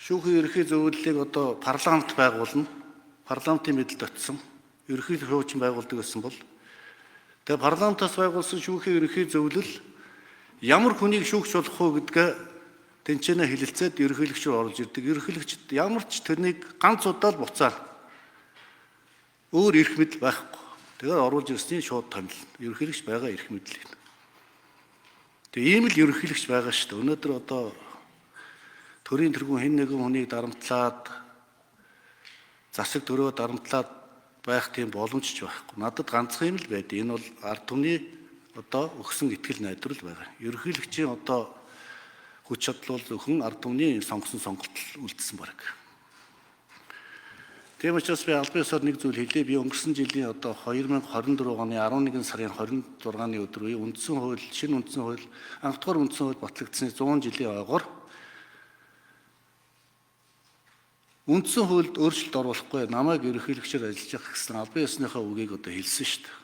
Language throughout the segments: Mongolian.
Шүүхийн ерөнхий зөвлөлийг одоо парламент байгуулна. Парламентын мэдэлд очсон. Ерөнхий хуучин байгуулдаг гэсэн бол тэгээ парламентаас байгуулсан шүүхийн ерөнхий зөвлөл ямар хүнийг шүүгч болох уу гэдгээ тэнцэнэ хэлэлцээд ерөнхийлөгч рүү оруулж ирдэг. Ерөнхийлөгчд ямар ч тэрнийг ганц удаа л буцаар өөр эрх мэдэл байхгүй. Тэгэхээр оруулж ирсний шууд томилно. Ерөнхийлөгч байгаа эрх мэдлийг. Тэгээ ийм л ерөнхийлөгч байгаа шүү дээ. Өнөөдөр одоо төрийн тэргүүн хэн нэгэн хүнийг дарамтлаад засаг төрөө дарамтлаад байх тийм боломж ч байхгүй. Надад ганцхан юм л байд. Энэ бол ард түмний одоо өгсөн итгэл найдвар л байгаа. Ерөнхийлөгчийн одоо хүч чадал бол зөвхөн ард түмний сонгосон сонголт үлдсэн баг. Тийм учраас би албан ёсоор нэг зүйл хэлье. Би өнгөрсөн жилийн одоо 2024 оны 11 сарын 26-ны өдөр үе үндсэн хууль, шинэ үндсэн хууль, анх дахь үндсэн хууль батлагдсны 100 жилийн ойгоор үндсэн хуульд өөрчлөлт оруулахгүй намайг ерөнхийлөгчөөр ажиллаж явах гэсэн албан ёсныхаа үгийг одоо хэлсэн шүү дээ.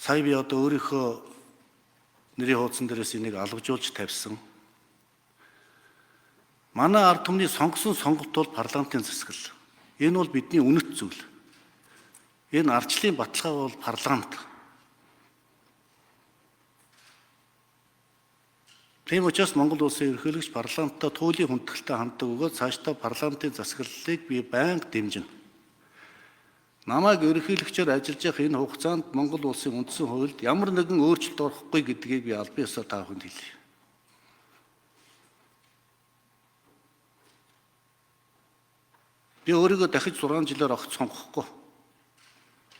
Сая би одоо өөрийнхөө нэрийн хуудсан дээрээс энийг алгажуулж тавьсан. Манай ард түмний сонгосон сонголт бол парламентын засаглал. Энэ бол бидний үнэт зүйл. Энэ ардчлалын баталгаа бол парламент. Тийм учраас Монгол улсын ерөнхийлөгч парламенттай туйлын хүндэтгэлтэй ханддаг өгөөд цаашдаа парламентын засаглалыг би байнга дэмжинэ. Намайг ерөнхийлөгчөөр ажиллаж явах энэ хугацаанд Монгол улсын үндсэн хуульд ямар нэгэн өөрчлөлт орохгүй гэдгийг би албан ёсоор та бүхэнд хэлье. Би өөрийгөө дахиж 6 жилээр огт сонгохгүй.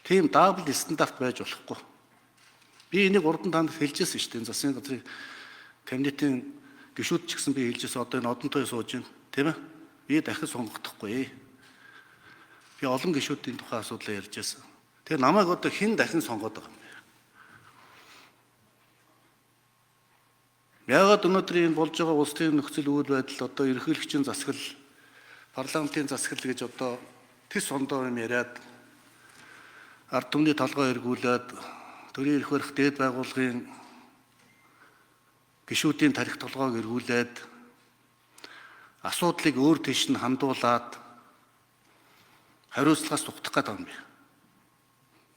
Тийм дабл стандарт байж болохгүй. Би энийг урд нь танд хэлжсэн шүү дээ. Энэ засгийн газрын кабинетийн гишүүд ч гэсэн би хэлжсэн. Одоо энэ одонтой сууж байна. Тийм ээ? Би дахиж сонгогдохгүй. Би олон гишүүдийн тухай асуудлаа ярьжсэн. Тэгээ намайг одоо хэн дахин сонгоод байгаа юм бэ? Яагаад өнөөдөр энэ болж байгаа улс төрийн нөхцөл үйл байдал одоо ерөнхийлөгчийн засаглал, парламентын засаглал гэж одоо тис ондоо юм яриад ард түмний толгой эргүүлээд төрийн эрх барих дээд байгууллагын гишүүдийн тарих толгойг эргүүлээд асуудлыг өөр тийш нь хандуулаад хариуцлагаас зүгтах гэдэг юм бэ.